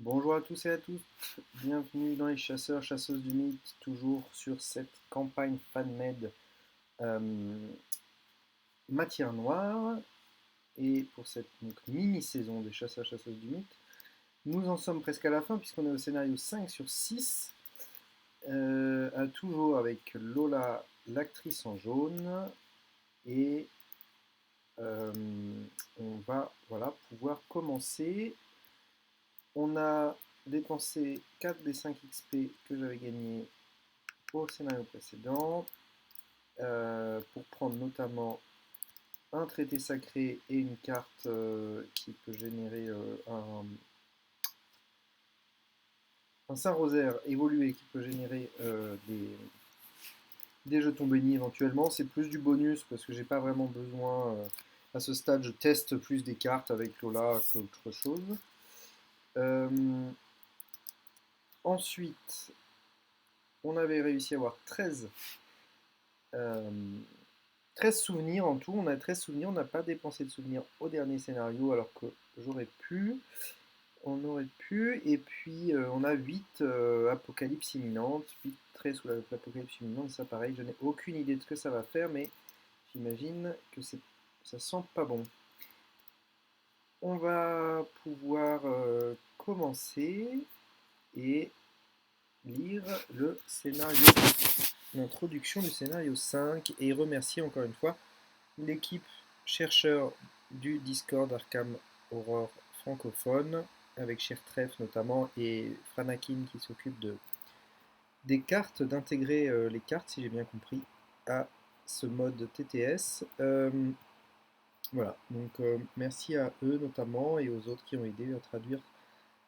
Bonjour à tous et à toutes, bienvenue dans les chasseurs, chasseuses du mythe, toujours sur cette campagne fan-made euh, matière noire. Et pour cette mini-saison des chasseurs, chasseuses du mythe, nous en sommes presque à la fin puisqu'on est au scénario 5 sur 6, toujours avec Lola, l'actrice en jaune, et euh, on va pouvoir commencer. On a dépensé 4 des 5 XP que j'avais gagnés au scénario précédent pour prendre notamment un traité sacré et une carte qui peut générer un Saint-Rosaire évolué qui peut générer des jetons bénis éventuellement. C'est plus du bonus parce que j'ai pas vraiment besoin. À ce stade, je teste plus des cartes avec Lola qu'autre chose. Euh, Ensuite, on avait réussi à avoir euh, 13 souvenirs en tout. On a 13 souvenirs. On n'a pas dépensé de souvenirs au dernier scénario alors que j'aurais pu. On aurait pu. Et puis on a 8 apocalypses imminentes. 8 traits sous l'apocalypse imminente. Ça pareil, je n'ai aucune idée de ce que ça va faire, mais j'imagine que ça sent pas bon. On va pouvoir commencer et lire le scénario, l'introduction du scénario 5 et remercier encore une fois l'équipe chercheur du Discord Arkham Horror francophone, avec Chertref notamment, et Franakin qui s'occupe des cartes, d'intégrer les cartes, si j'ai bien compris, à ce mode TTS. Voilà, donc merci à eux notamment et aux autres qui ont aidé à traduire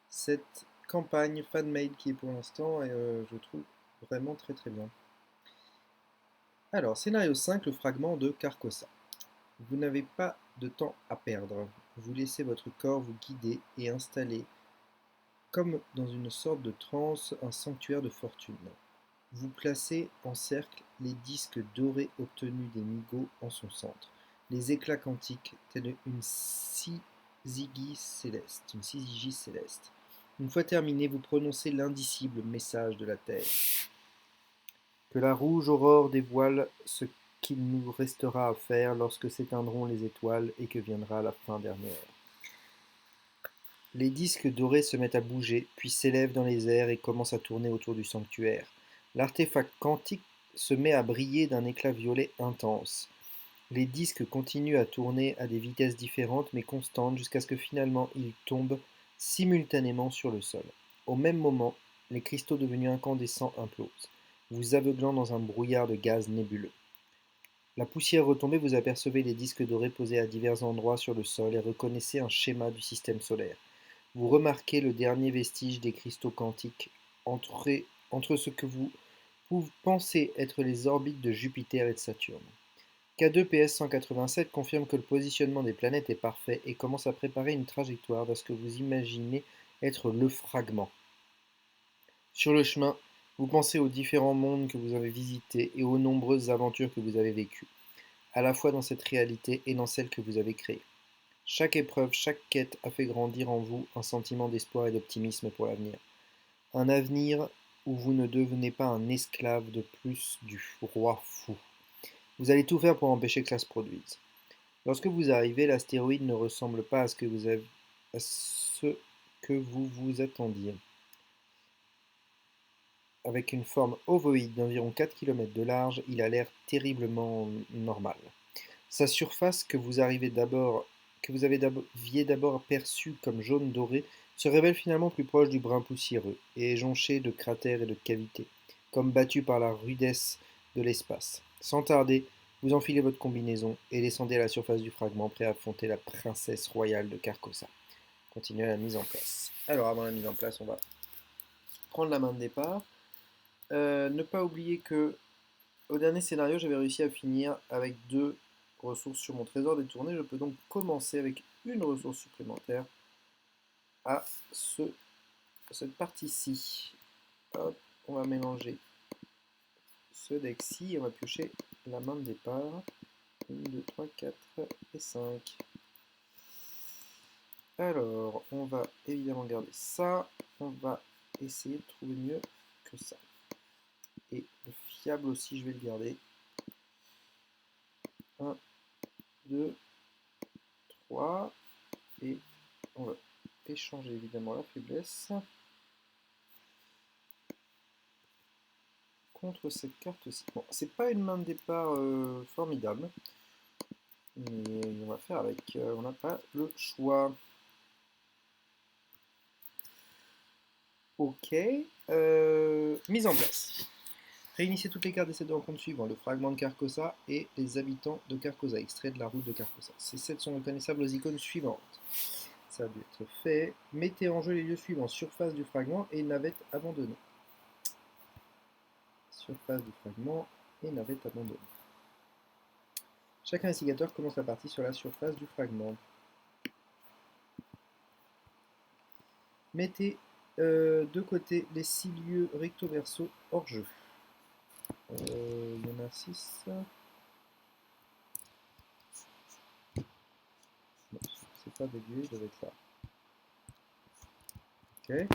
cette campagne fan-made qui est pour l'instant, je trouve, vraiment très très bien. Alors, scénario 5, le fragment de Carcosa. Vous n'avez pas de temps à perdre. Vous laissez votre corps vous guider et installer, comme dans une sorte de transe, un sanctuaire de fortune. Vous placez en cercle les disques dorés obtenus des Migos en son centre. Les éclats quantiques, tels une syzygie céleste. Une fois terminé, vous prononcez l'indicible message de la Terre. Que la rouge aurore dévoile ce qu'il nous restera à faire lorsque s'éteindront les étoiles et que viendra la fin dernière. Les disques dorés se mettent à bouger, puis s'élèvent dans les airs et commencent à tourner autour du sanctuaire. L'artefact quantique se met à briller d'un éclat violet intense. Les disques continuent à tourner à des vitesses différentes mais constantes jusqu'à ce que finalement ils tombent simultanément sur le sol. Au même moment, les cristaux devenus incandescents implosent, vous aveuglant dans un brouillard de gaz nébuleux. La poussière retombée, vous apercevez les disques dorés posés à divers endroits sur le sol et reconnaissez un schéma du système solaire. Vous remarquez le dernier vestige des cristaux quantiques entre ce que vous pensez être les orbites de Jupiter et de Saturne. K2PS 187 confirme que le positionnement des planètes est parfait et commence à préparer une trajectoire vers ce que vous imaginez être le fragment. Sur le chemin, vous pensez aux différents mondes que vous avez visités et aux nombreuses aventures que vous avez vécues, à la fois dans cette réalité et dans celle que vous avez créée. Chaque épreuve, chaque quête a fait grandir en vous un sentiment d'espoir et d'optimisme pour l'avenir. Un avenir où vous ne devenez pas un esclave de plus du roi fou. Vous allez tout faire pour empêcher que cela se produise. Lorsque vous arrivez, l'astéroïde ne ressemble pas à ce que vous vous attendiez. Avec une forme ovoïde d'environ 4 km de large, il a l'air terriblement normal. Sa surface que vous aviez d'abord perçue comme jaune doré se révèle finalement plus proche du brun poussiéreux et est jonchée de cratères et de cavités, comme battu par la rudesse de l'espace. Sans tarder, vous enfilez votre combinaison et descendez à la surface du fragment, prêt à affronter la princesse royale de Carcosa. Continuez la mise en place. Alors avant la mise en place, on va prendre la main de départ. Ne pas oublier que au dernier scénario, j'avais réussi à finir avec 2 ressources sur mon trésor détourné. Je peux donc commencer avec une ressource supplémentaire à cette partie-ci. Hop, on va mélanger ce deck-ci et on va piocher la main de départ. 1, 2, 3, 4 et 5. Alors, on va évidemment garder ça. On va essayer de trouver mieux que ça. Et le fiable aussi, je vais le garder. 1, 2, 3. Et on va échanger évidemment la faiblesse contre cette carte-ci. Bon, c'est pas une main de départ formidable, mais on va faire avec. On n'a pas le choix. Ok. Mise en place. Réunissez toutes les cartes des 7 de rencontre suivants, le fragment de Carcosa et les habitants de Carcosa, extrait de la route de Carcosa. Ces 7 sont reconnaissables aux icônes suivantes. Ça a dû être fait. Mettez en jeu les lieux suivants, surface du fragment et navette abandonnée. Surface du fragment et navette abandonnée. Chaque investigateur commence la partie sur la surface du fragment. Mettez de côté les 6 lieux recto-verso hors jeu. Il y en a 6. Non, c'est pas des lieux, ils doivent être là. Ok.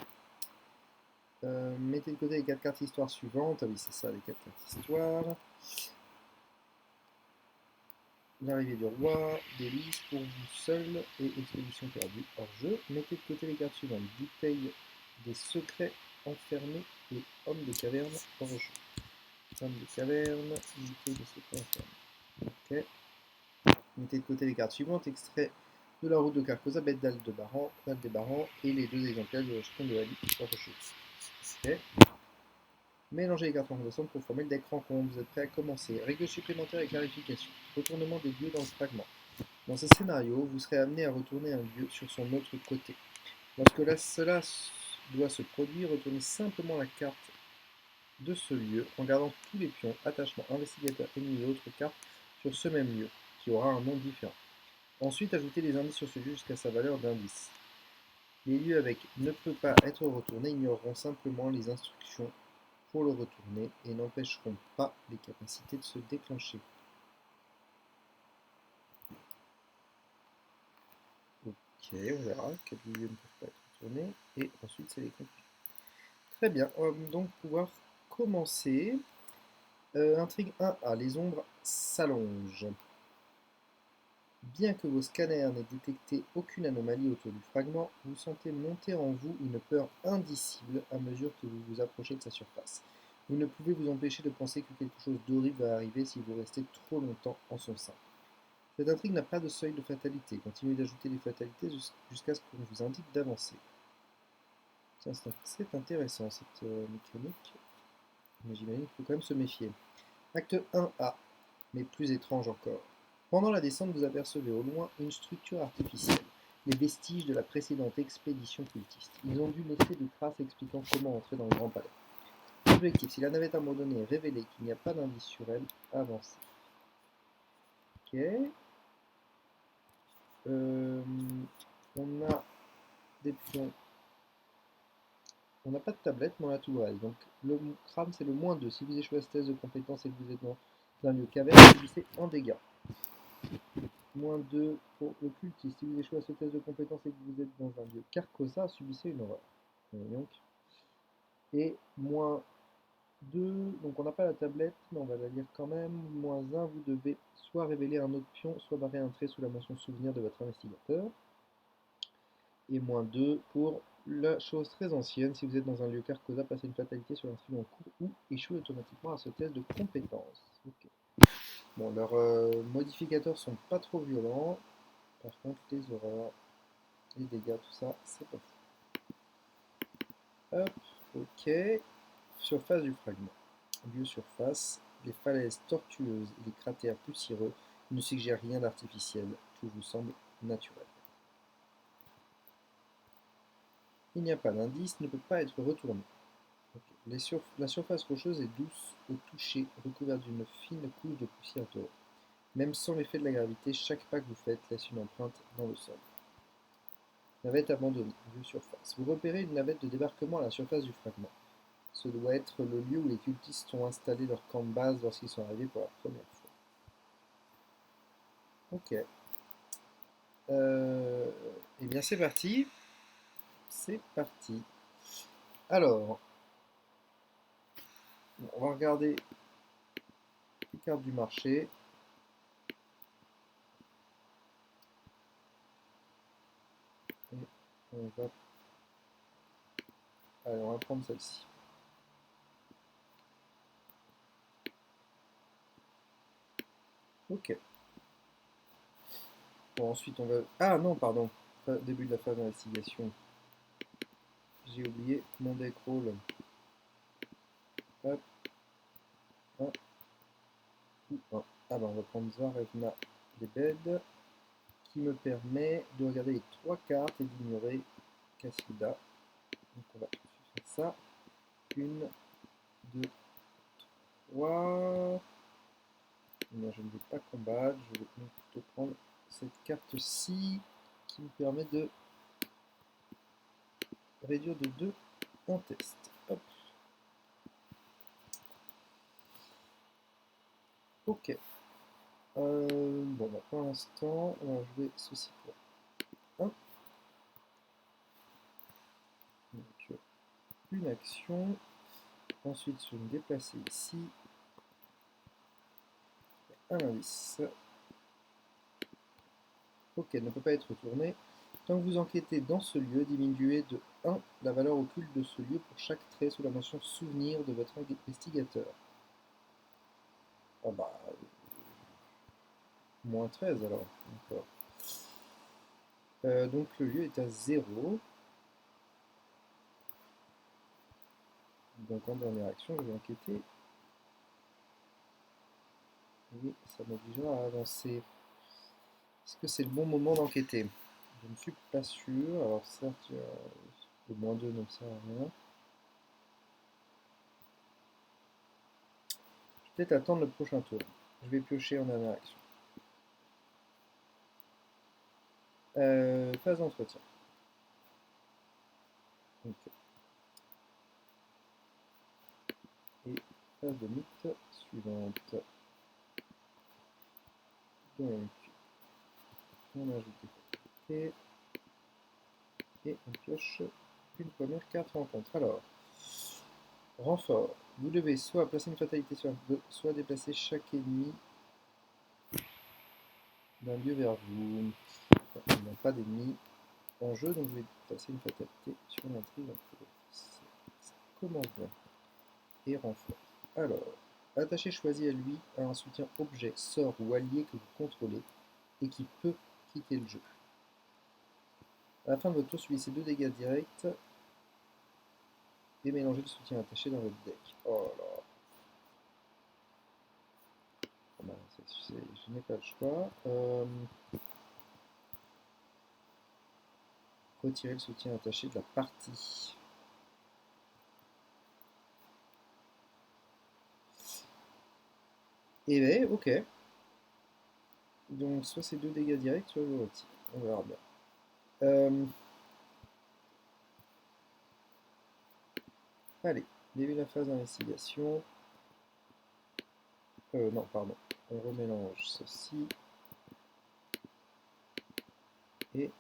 Mettez de côté les 4 cartes histoire suivantes. Ah oui, c'est ça, les 4 cartes histoire. L'arrivée du roi, délice pour vous seul et expédition perdue hors jeu. Mettez de côté les cartes suivantes. Bouteille des secrets enfermés et homme de caverne hors jeu. Homme de caverne, bouteille des secrets enfermés. Ok. Mettez de côté les cartes suivantes. Extrait de la route de Carcosa, bête d'Aldebaran et les 2 exemplaires de jeton de Ali hors jeu. Ok. Mélangez les cartes ensemble pour former le deck rencontre. Vous êtes prêts à commencer. Règles supplémentaires et clarifications. Retournement des lieux dans le fragment. Dans ce scénario, vous serez amené à retourner un lieu sur son autre côté. Lorsque cela doit se produire, retournez simplement la carte de ce lieu en gardant tous les pions, attachements, investigateurs, ennemis et autres cartes sur ce même lieu, qui aura un nom différent. Ensuite, ajoutez les indices sur ce lieu jusqu'à sa valeur d'indice. Les lieux avec ne peut pas être retourné ignoreront simplement les instructions pour le retourner et n'empêcheront pas les capacités de se déclencher. Ok, on verra quels lieux ne peuvent pas être retournés. Et ensuite, c'est les conclusions. Très bien, on va donc pouvoir commencer. Intrigue 1A, les ombres s'allongent. Bien que vos scanners n'aient détecté aucune anomalie autour du fragment, vous sentez monter en vous une peur indicible à mesure que vous vous approchez de sa surface. Vous ne pouvez vous empêcher de penser que quelque chose d'horrible va arriver si vous restez trop longtemps en son sein. Cette intrigue n'a pas de seuil de fatalité. Continuez d'ajouter des fatalités jusqu'à ce qu'on vous indique d'avancer. C'est intéressant cette mécanique, mais j'imagine qu'il faut quand même se méfier. Acte 1A, mais plus étrange encore. Pendant la descente, vous apercevez au loin une structure artificielle, les vestiges de la précédente expédition cultiste. Ils ont dû laisser des traces expliquant comment entrer dans le Grand Palais. Objectif, si la navette abandonnée est révélée qu'il n'y a pas d'indice sur elle, avancez. Ok. On a des pions. On n'a pas de tablette, mais on a tout le reste. Donc le crâne, c'est le -2. Si vous échouez à ce test de compétence et que vous êtes dans un lieu caverne, vous subissez un dégât. -2 pour le cultiste. Si vous échouez à ce test de compétence et que vous êtes dans un lieu Carcosa, subissez une horreur. Donc. Et -2, donc on n'a pas la tablette, mais on va la lire quand même. -1, vous devez soit révéler un autre pion, soit barrer un trait sous la mention souvenir de votre investigateur. Et -2 pour la chose très ancienne, si vous êtes dans un lieu Carcosa, passez une fatalité sur l'instrument en cours ou échouez automatiquement à ce test de compétence. Okay. Bon, leurs modificateurs sont pas trop violents. Par contre, les horreurs, les dégâts, tout ça, c'est pas fou. Hop, ok. Surface du fragment. Lieu surface, les falaises tortueuses et les cratères poussiéreux ne suggèrent rien d'artificiel. Tout vous semble naturel. Il n'y a pas d'indice, ne peut pas être retourné. Okay. La surface rocheuse est douce au toucher, recouverte d'une fine couche de poussière d'or. Même sans l'effet de la gravité, chaque pas que vous faites laisse une empreinte dans le sol. Navette abandonnée, vue surface. Vous repérez une navette de débarquement à la surface du fragment. Ce doit être le lieu où les cultistes ont installé leur camp de base lorsqu'ils sont arrivés pour la première fois. Ok. Eh bien, c'est parti. C'est parti. Alors, on va regarder les cartes du marché. Et on va... Allez, on va prendre celle-ci. Ok. Bon, ensuite, on va... Ah non, pardon. Début de la phase d'investigation. J'ai oublié mon deck roll. Hop. Un, ou un. Ah bah, on va prendre Zarevna Lebed, qui me permet de regarder les 3 cartes et d'ignorer Cassida. Donc on va tout de suite faire ça. 1, 2, 3. Non, je ne vais pas combattre, je vais plutôt prendre cette carte-ci qui me permet de réduire de 2 en test. Hop. Ok. Bon, bah, pour l'instant, on va jouer ceci pour 1. Donc, une action. Ensuite, je vais me déplacer ici. Un indice. Ok, ne peut pas être retourné. Tant que vous enquêtez dans ce lieu, diminuez de 1 la valeur occulte de ce lieu pour chaque trait sous la mention souvenir de votre investigateur. Ah bah, moins 13 alors. D'accord. Donc le lieu est à 0. Donc en dernière action, je vais enquêter. Et ça m'obligera à avancer. Est-ce que c'est le bon moment d'enquêter? Je ne suis pas sûr. Alors certes, le moins 2 ne me sert à rien. Je vais peut-être attendre le prochain tour. Je vais piocher en dernière action. Phase d'entretien. Donc, et phase de mythe suivante. Donc, on ajoute des qualités et on pioche une première carte rencontre. Alors, renfort. Vous devez soit placer une fatalité sur un bleu, soit déplacer chaque ennemi d'un lieu vers vous. Il n'y a pas d'ennemis en jeu, donc je vais placer une fatalité sur l'intrigue. Ça commence bien. Et renfort. Alors, attaché choisi à lui a un soutien objet, sort ou allié que vous contrôlez et qui peut quitter le jeu. À la fin de votre tour, subissez 2 dégâts directs et mélangez le soutien attaché dans votre deck. Oh là là. Ben, je n'ai pas le choix. Retirer le soutien attaché de la partie. Et ben, ok. Donc, soit c'est 2 dégâts directs, soit je le retire. On verra bien. Allez, début de la phase d'investigation. Non, pardon. On remélange ceci. Et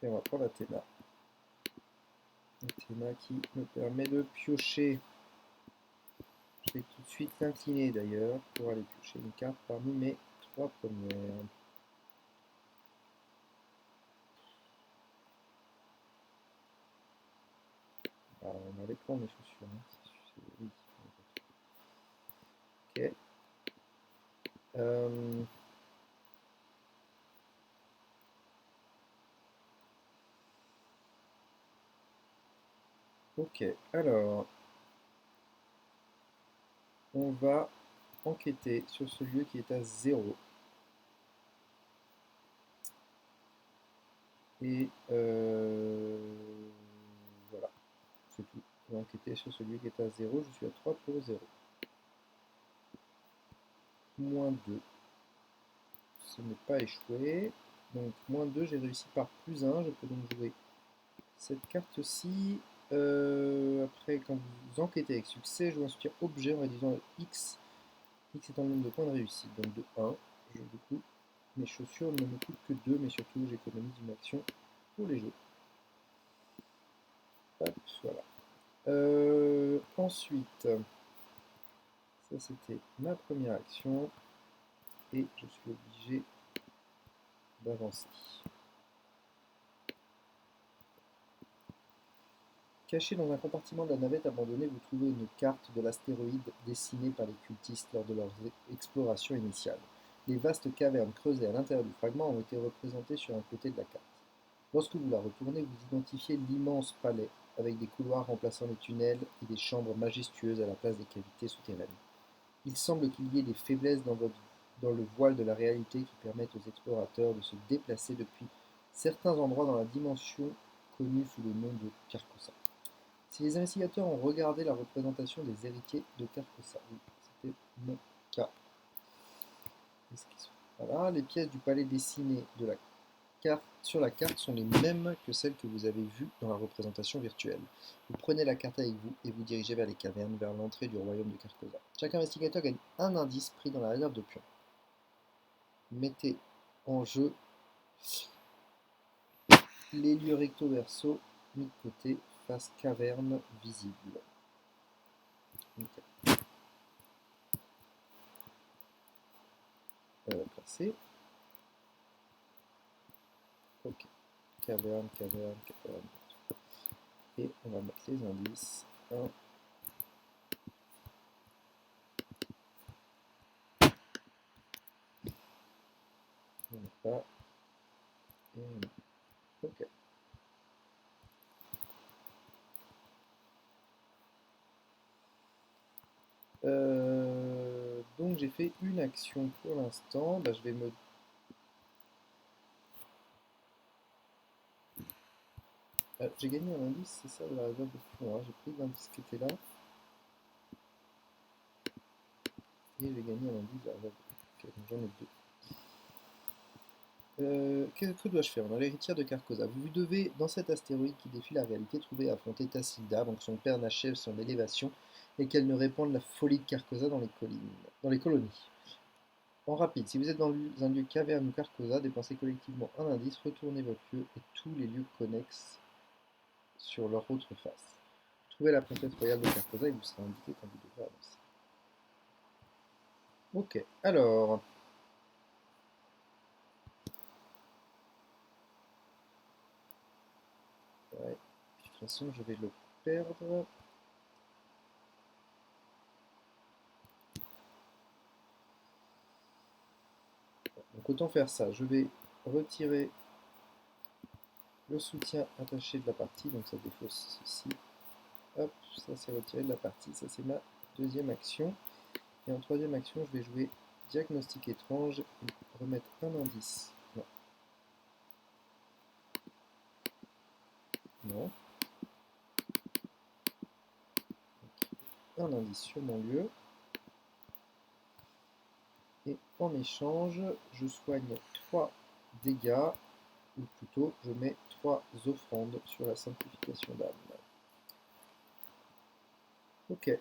on va prendre Athéna. Athéna qui me permet de piocher. Je vais tout de suite l'incliner d'ailleurs pour aller piocher une carte parmi mes 3 premières. Alors, on va aller prendre mes chaussures. Oui. Ok. Ok, alors on va enquêter sur ce lieu qui est à 0. Et voilà, c'est tout. On va enquêter sur ce lieu qui est à 0. Je suis à 3 pour 0. Moins 2. Ce n'est pas échoué. Donc moins 2, j'ai réussi par plus 1. Je peux donc jouer cette carte-ci. Après, quand vous enquêtez avec succès, jouez un soutien objet en réduisant le X. X étant le nombre de points de réussite. Donc de 1, du coup, mes chaussures ne me coûtent que 2, mais surtout j'économise une action pour les jeux. Hop, voilà. Ensuite, ça c'était ma première action, et je suis obligé d'avancer. Caché dans un compartiment de la navette abandonnée, vous trouvez une carte de l'astéroïde dessinée par les cultistes lors de leurs explorations initiales. Les vastes cavernes creusées à l'intérieur du fragment ont été représentées sur un côté de la carte. Lorsque vous la retournez, vous identifiez l'immense palais, avec des couloirs remplaçant les tunnels et des chambres majestueuses à la place des cavités souterraines. Il semble qu'il y ait des faiblesses dans le voile de la réalité qui permettent aux explorateurs de se déplacer depuis certains endroits dans la dimension connue sous le nom de Carcosa. Si les investigateurs ont regardé la représentation des héritiers de Carcosa, oui, c'était mon cas. Voilà, les pièces du palais dessinées sur la carte sont les mêmes que celles que vous avez vues dans la représentation virtuelle. Vous prenez la carte avec vous et vous dirigez vers les cavernes, vers l'entrée du royaume de Carcosa. Chaque investigateur gagne un indice pris dans la réserve de pions. Mettez en jeu les lieux recto verso, mis de côté, face caverne visible. Okay. Placé. Ok. Caverne. Et on va mettre les indices. 1. On n'a pas. Et on a. Ok. Donc j'ai fait une action pour l'instant. Bah, je vais me. J'ai gagné un indice, c'est ça de la réserve de pions. Hein. J'ai pris l'indice qui était là. Et j'ai gagné un indice de la réserve de pions. Ok, donc j'en ai deux. Que dois-je faire? On a l'héritière de Carcosa. Vous devez, dans cet astéroïde qui défie la réalité, trouver et affronter Tassilda avant que son père n'achève son élévation et qu'elle ne répande la folie de Carcosa dans les colonies. En rapide, si vous êtes dans un lieu caverne ou Carcosa, dépensez collectivement un indice, retournez votre lieu et tous les lieux connexes sur leur autre face. Trouvez la princesse royale de Carcosa et vous sera indiqué quand vous devrez avancer. Ok, alors. Ouais, de toute façon, je vais le perdre. Donc autant faire ça. Je vais retirer le soutien attaché de la partie, donc ça défausse ceci. Hop, ça c'est retiré de la partie, ça c'est ma deuxième action. Et en troisième action, je vais jouer diagnostic étrange et remettre un indice. Non. Non. Un indice sur mon lieu. Et en échange, je soigne 3 dégâts, ou plutôt je mets 3 offrandes sur la simplification d'âme. Ok.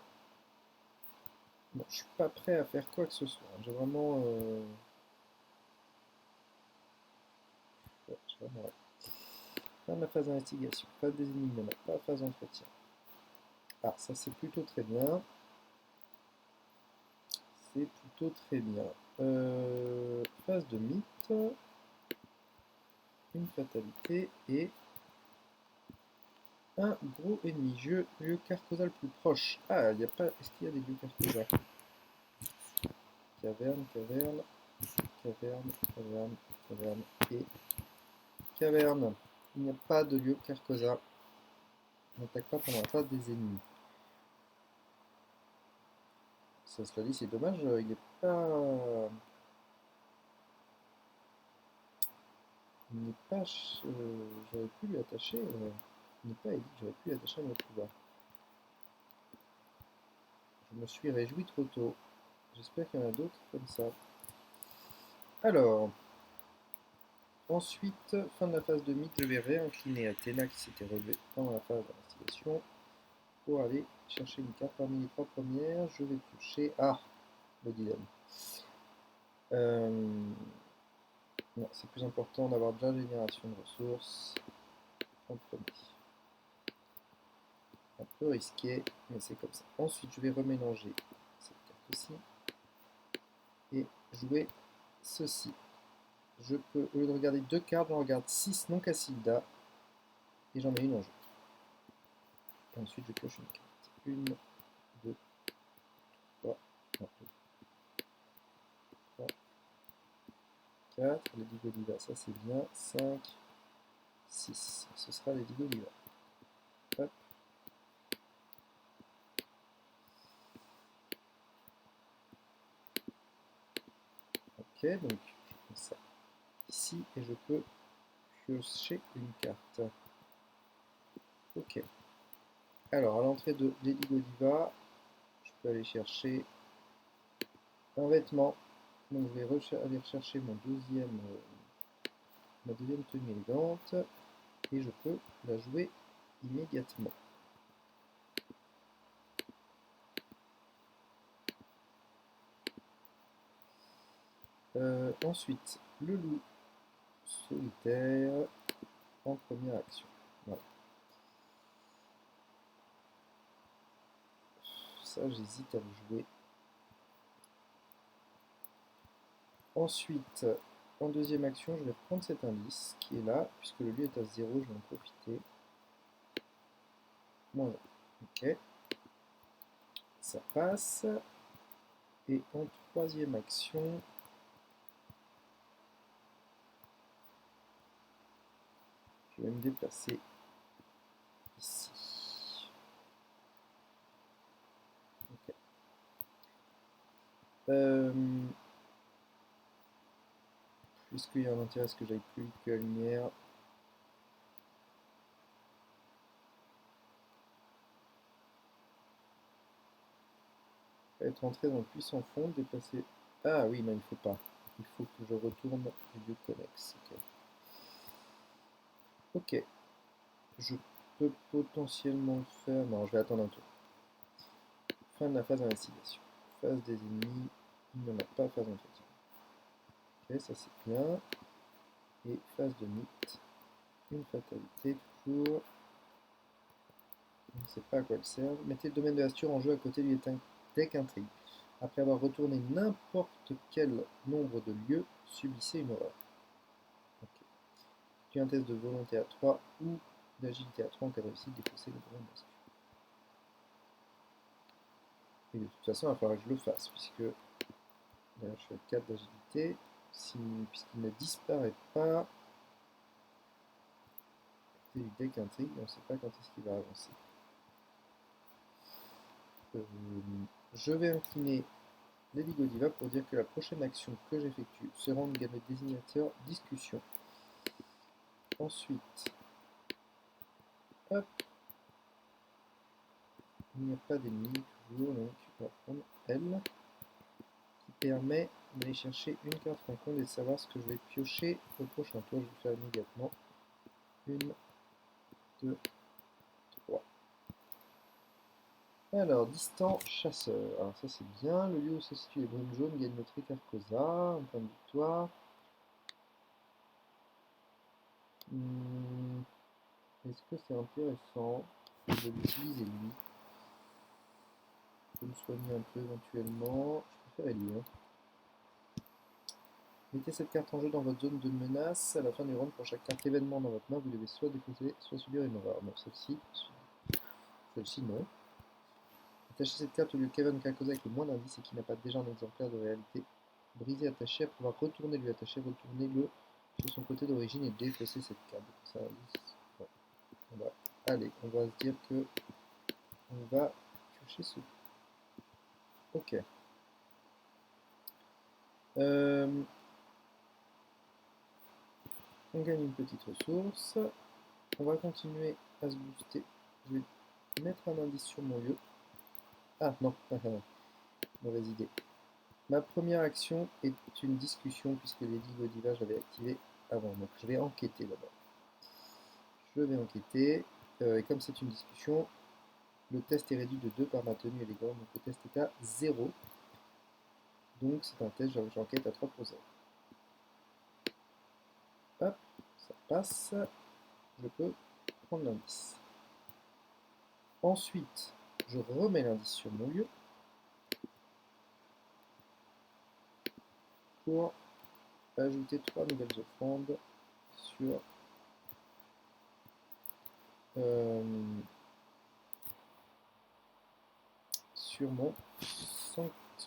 Bon, je suis pas prêt à faire quoi que ce soit. J'ai vraiment. Ouais, j'ai vraiment. Pas ma phase d'investigation, pas des énigmes, pas phase d'entretien. Ah, ça c'est plutôt très bien. C'est plutôt très bien. Phase de mythe. Une fatalité et un gros ennemi. Lieu Carcosa le plus proche. Ah, il n'y a pas. Est-ce qu'il y a des lieux Carcosa? Caverne et caverne. Il n'y a pas de lieu Carcosa. On n'attaque pas pendant la phase des ennemis. Ça, cela dit, c'est dommage, il n'est pas. Il n'est pas. J'aurais pu lui attacher. Il n'est pas édit, j'aurais pu lui attacher un autre pouvoir. Je me suis réjoui trop tôt. J'espère qu'il y en a d'autres comme ça. Alors. Ensuite, fin de la phase de mythe, je vais réincliner Athéna qui s'était relevée pendant la phase d'investigation pour aller chercher une carte parmi les 3 premières. Je vais piocher. Ah, le dilemme. Euh, non, c'est plus important d'avoir déjà la génération de ressources en premier. Un peu risqué, mais c'est comme ça. Ensuite, je vais remélanger cette carte-ci et jouer ceci. Je peux, au lieu de regarder 2 cartes, j'en regarde 6 non Cassilda et j'en mets une en jeu. Et ensuite, je pioche une carte. 1, 2, 3, 1, 2, 3, 4. Les Godiva, ça c'est bien. 5, 6. Ce sera les Godiva. Hop. Ok, donc je fais ça ici et je peux piocher une carte. Ok. Alors, à l'entrée de Lady Godiva, je peux aller chercher un vêtement. Donc, je vais aller rechercher ma deuxième tenue élégante et je peux la jouer immédiatement. Ensuite, le loup solitaire en première action. Voilà. Ça, j'hésite à le jouer. Ensuite, en deuxième action, je vais prendre cet indice qui est là, puisque le lieu est à 0, je vais en profiter. Voilà. Ok. Ça passe. Et en troisième action, je vais me déplacer ici. Okay. Puisqu'il y a un intérêt à ce que j'aille plus vite que la lumière. Être entré dans le puissant fond, déplacer. Ah oui, non, il faut pas. Il faut que je retourne du lieu connexe. Ok. Ok. Je peux potentiellement le faire. Non, je vais attendre un tour. Fin de la phase d'investigation. Phase des ennemis. Il n'y en a pas phase d'entretien. Ok, ça c'est bien. Et phase de mythe. Une fatalité toujours. Je ne sais pas à quoi elle sert. Mettez le domaine de Astur en jeu à côté du deck intrigue. Après avoir retourné n'importe quel nombre de lieux, subissez une horreur. Okay. Puis un test de volonté à 3 ou d'agilité à 3 en cas de réussite, défausser le domaine d'Astur. Et de toute façon, il va falloir que je le fasse, puisque d'ailleurs je suis à 4 d'agilité. Puisqu'il ne disparaît pas du deck intrigue, on ne sait pas quand est-ce qu'il va avancer. Je vais incliner Lady Godiva pour dire que la prochaine action que j'effectue sera en gamme désignateur discussion. Ensuite, hop, il n'y a pas d'ennemi toujours, donc on va prendre elle, qui permet d'aller chercher une carte rencontre et de savoir ce que je vais piocher au prochain tour. Je vais faire immédiatement 1, 2, 3. Alors, distant chasseur. Alors ça c'est bien. Le lieu où se situe les brumes jaunes gagne notre Carcosa, un point de victoire. Est-ce que c'est intéressant de l'utiliser lui? Je peux me soigner un peu éventuellement. Je préfère lui. Hein. Mettez cette carte en jeu dans votre zone de menace. À la fin du round, pour chaque carte événement dans votre main, vous devez soit défausser, soit subir une horreur. Non, celle-ci non. Attachez cette carte au lieu de Kevin Carcosa avec le moins d'indices et qui n'a pas déjà un exemplaire de réalité. Brisez, attaché, après avoir retourné lui attacher, retournez-le sur son côté d'origine et défausser cette carte. Ça, ouais. On va se dire que on va piocher ce. Ok. On gagne une petite ressource. On va continuer à se booster. Je vais mettre un indice sur mon lieu. Ah non, mauvaise idée. Ma première action est une discussion puisque Lady Godiva j'avais activé avant. Donc je vais enquêter d'abord. Je vais enquêter. Et comme c'est une discussion, le test est réduit de 2 par ma tenue élégante. Donc le test est à 0. Donc c'est un test, j'enquête à 3 pour 0. Hop, ça passe. Je peux prendre l'indice. Ensuite, je remets l'indice sur mon lieu pour ajouter 3 nouvelles offrandes sur, sur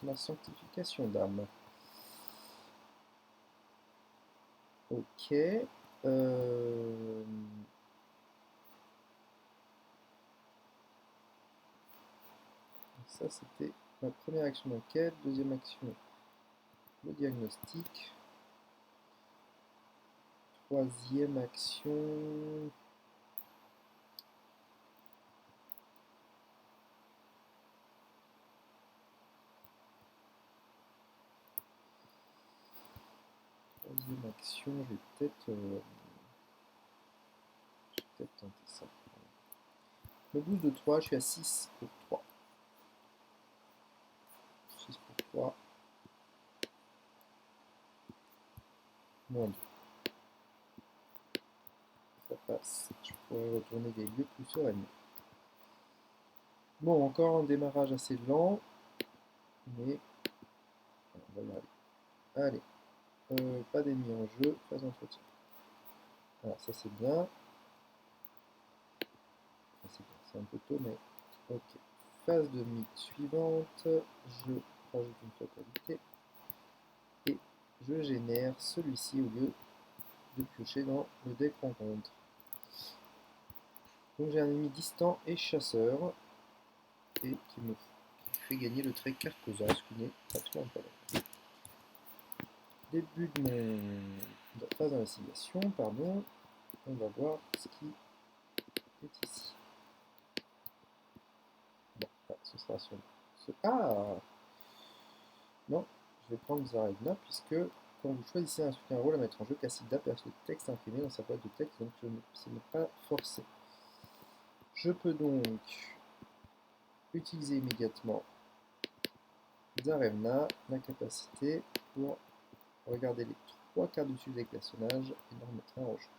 ma sanctification d'âme. Ok. Ça, c'était ma première action d'enquête. Deuxième action, le diagnostic. Troisième action. Troisième action, je vais peut-être tenter ça. Le boost de 3, je suis à 6 pour 3. 6 pour 3. Moins 2. Ça passe. Je pourrais retourner des lieux plus sereinement. Bon, encore un démarrage assez lent. Mais on va y arriver. Allez. Pas d'ennemis en jeu. Phase d'entretien. Alors ça c'est bien. Enfin, c'est un peu tôt, mais ok. Phase de mythe suivante. Je rajoute une fatalité. Et je génère celui-ci au lieu de piocher dans le deck rencontre. Donc j'ai un ennemi distant et chasseur. Et qui me fait gagner le trait Carcosa, ce qui n'est pas trop un problème. Début de mon phase d'investigation, pardon. On va voir ce qui est ici. Bon, ce sera sur ce. Ah non, je vais prendre Zarevna, puisque quand vous choisissez un rôle à mettre en jeu, Cassida aperçoit le texte imprimé dans sa boîte de texte, donc ce n'est pas forcé. Je peux donc utiliser immédiatement Zarevna, ma capacité, pour regarder les 3 cartes dessus des personnages et en remettre un en jeu.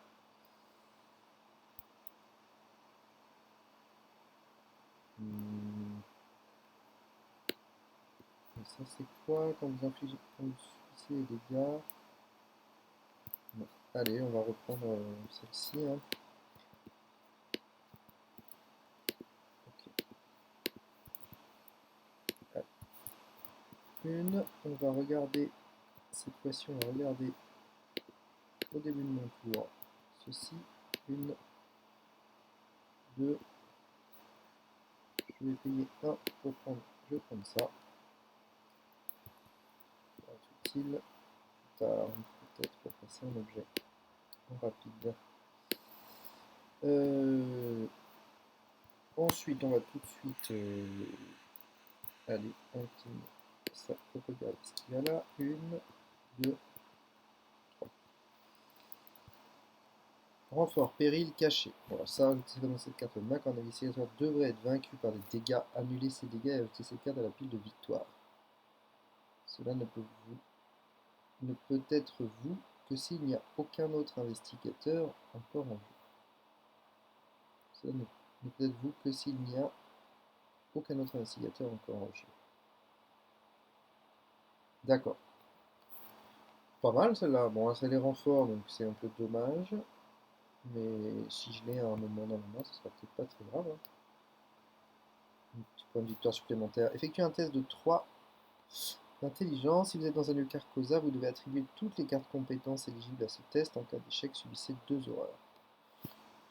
Et ça c'est quoi quand vous infligez, quand vous subissez les dégâts? Bon. Allez, on va reprendre celle-ci. Hein. Okay. Une, on va regarder, cette fois-ci on va regarder au début de mon tour ceci, une, deux, je vais payer un pour prendre, je vais prendre ça, ça va être utile, plus tard peut-être pour passer un objet en rapide. Ensuite on va tout de suite aller continuer ça pour regarder ce qu'il y a là, une, deux, trois. Renfort, péril, caché. Voilà, ça, c'est dans cette carte. Le Mac en investigateur devrait être vaincu par des dégâts, annuler ses dégâts et ajouter cette carte à la pile de victoire. Cela ne peut être vous que s'il n'y a aucun autre investigateur encore en jeu. Cela ne peut être vous que s'il n'y a aucun autre investigateur encore en jeu. D'accord. Pas mal celle-là. Bon, c'est les renforts, donc c'est un peu dommage. Mais si je l'ai à un moment dans la main, ce sera peut-être pas très grave. Hein. Un petit point de victoire supplémentaire. Effectuez un test de 3 d'intelligence. Si vous êtes dans un lieu Carcosa, vous devez attribuer toutes les cartes compétences éligibles à ce test. En cas d'échec, subissez 2 horreurs.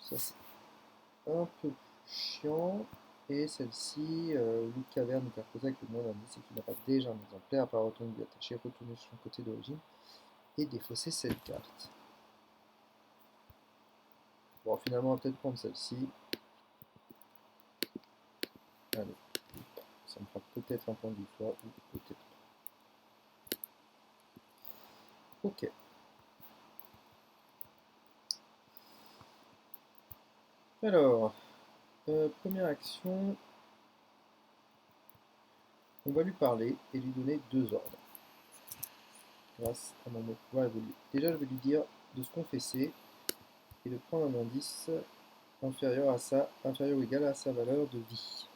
Ça, c'est un peu chiant. Et celle-ci, loup caverne Carcosa avec le moins d'indice et qui n'a pas déjà un exemplaire, par retourner lui attacher, retourner sur son côté d'origine et défausser cette carte. Bon, finalement, on va peut-être prendre celle-ci. Allez, ça me fera peut-être un point de victoire ou peut-être pas. Ok. Alors, première action, on va lui parler et lui donner 2 ordres. grâce à mon mot de pouvoir évolué. Déjà, je vais lui dire de se confesser et de prendre un indice inférieur ou égal à sa valeur de vie.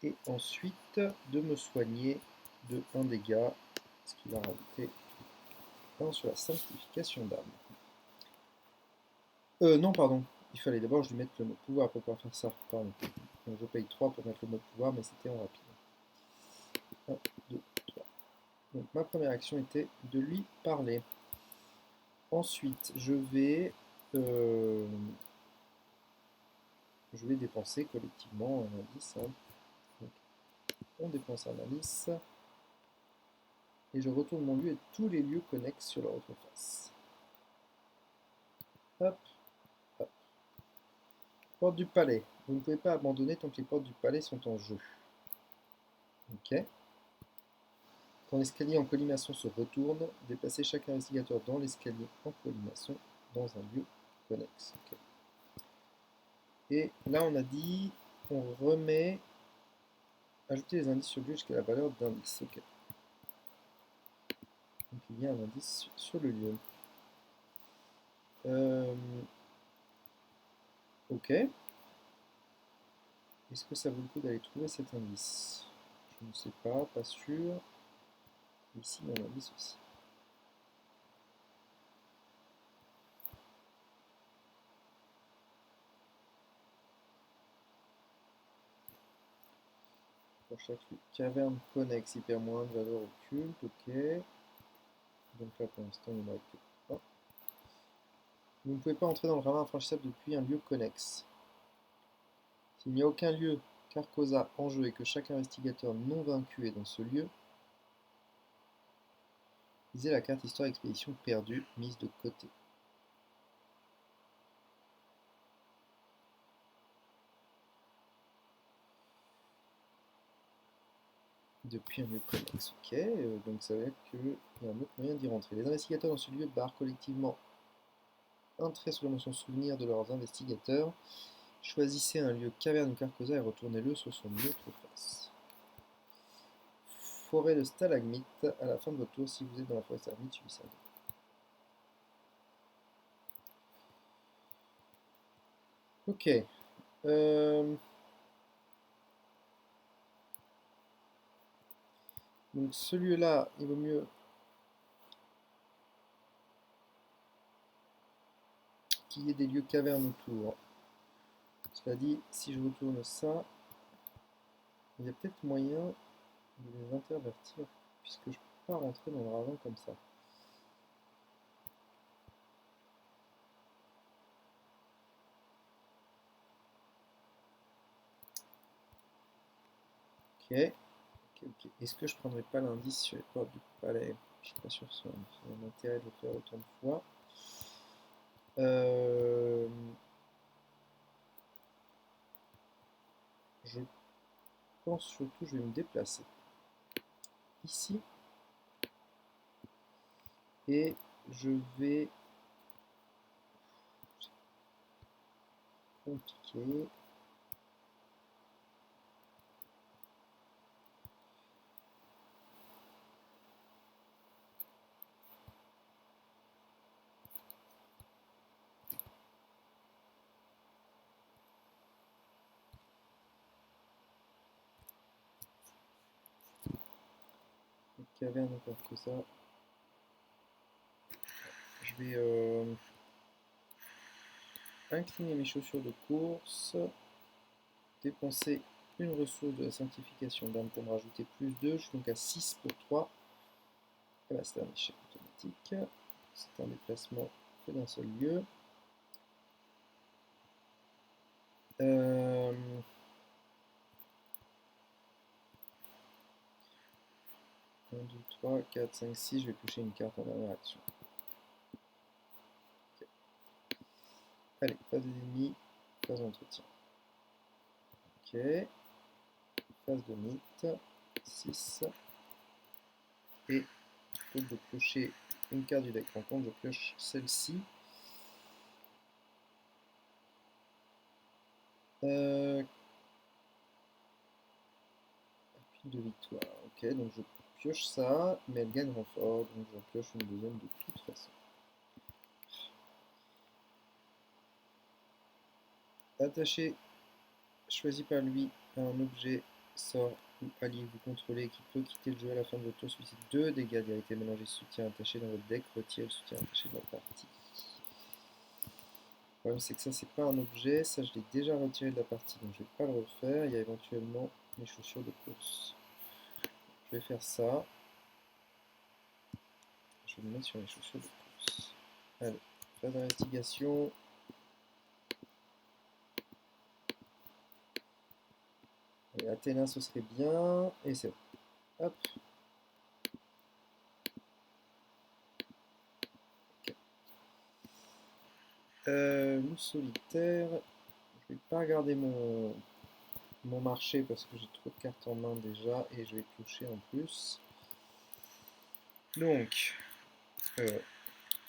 Et ensuite, de me soigner de 1 dégât, ce qui va rajouter 1 sur la sanctification d'âme. Non, pardon. Il fallait d'abord que je lui mette le mot de pouvoir pour pouvoir faire ça. Pardon. Donc je paye 3 pour mettre le mot de pouvoir, mais c'était en rapide. 1, 2, 3. Donc ma première action était de lui parler. Ensuite, je vais dépenser collectivement un indice. Hein. Donc, on dépense un indice. Et je retourne mon lieu et tous les lieux connexes sur leur autre face. Hop, hop. Porte du palais. Vous ne pouvez pas abandonner tant que les portes du palais sont en jeu. Ok. Quand l'escalier en colimaçon se retourne, déplacez chaque investigateur dans l'escalier en colimaçon dans un lieu connexe. Okay. Et là, on a dit, on remet, ajouter les indices sur le lieu jusqu'à la valeur d'indice. Okay. Donc il y a un indice sur le lieu. Ok. Est-ce que ça vaut le coup d'aller trouver cet indice? Je ne sais pas sûr. Ici, il y a un indice aussi. Pour chaque lieu. Caverne connexe, hyper moindre, valeur occulte, ok. Donc là, pour l'instant, il n'y en a que 1. Vous ne pouvez pas entrer dans le ravin infranchissable depuis un lieu connexe. S'il n'y a aucun lieu Carcosa en jeu et que chaque investigateur non vaincu est dans ce lieu, lisez la carte Histoire Expédition perdue mise de côté. Depuis un lieu connexe, ok. Donc ça veut dire qu'il y a un autre moyen d'y rentrer. Les investigateurs dans ce lieu barrent collectivement un trait sous la mention souvenir de leurs investigateurs. Choisissez un lieu caverne ou Carcosa et retournez-le sur son autre face. Forêt de stalagmites, à la fin de votre tour, si vous êtes dans la forêt de stalagmites, subissez un. Ok. Donc ce lieu-là, il vaut mieux qu'il y ait des lieux cavernes autour. Cela dit, si je retourne ça, il y a peut-être moyen de les intervertir, puisque je ne peux pas rentrer dans le ravin comme ça. Ok. Est-ce que je ne prendrais pas l'indice sur les portes du palais? Je ne suis pas sûr que ce soit un intérêt de le faire autant de fois. Je pense surtout que je vais me déplacer ici et je vais compliquer. Caverne encore que ça. Je vais incliner mes chaussures de course, dépenser une ressource de la sanctification d'âme pour me rajouter plus 2. Je suis donc à 6 pour 3. Et là, c'est un échec automatique. C'est un déplacement que d'un seul lieu. 1, 2, 3, 4, 5, 6, je vais toucher une carte en dernière action. Okay. Allez, phase des ennemis, phase d'entretien. Ok. Phase de mythe, 6. Et plutôt que de piocher une carte du deck rencontre, je pioche celle-ci. Appui de victoire. Ok, donc je pioche ça, mais elle gagne renfort, donc j'en pioche une deuxième de toute façon. Attaché, choisi par lui à un objet, sort ou allié que vous contrôlez qui peut quitter le jeu à la fin de votre tour suscite 2 dégâts d'hérité mélangé soutien attaché dans votre deck, retirez le soutien attaché de la partie. Le problème c'est que ça c'est pas un objet, ça je l'ai déjà retiré de la partie donc je vais pas le refaire, il y a éventuellement mes chaussures de course. Je vais faire ça. Je vais me mettre sur les chaussures de course. Allez, pas d'investigation. Allez, Athéna ce serait bien. Et c'est bon. Hop. Okay. Loup solitaire. Je vais pas regarder mon marché parce que j'ai trop de cartes en main déjà et je vais piocher en plus. Donc,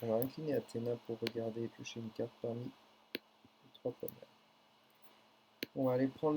on va incliner Athéna pour regarder et piocher une carte parmi les trois premières. On va aller prendre les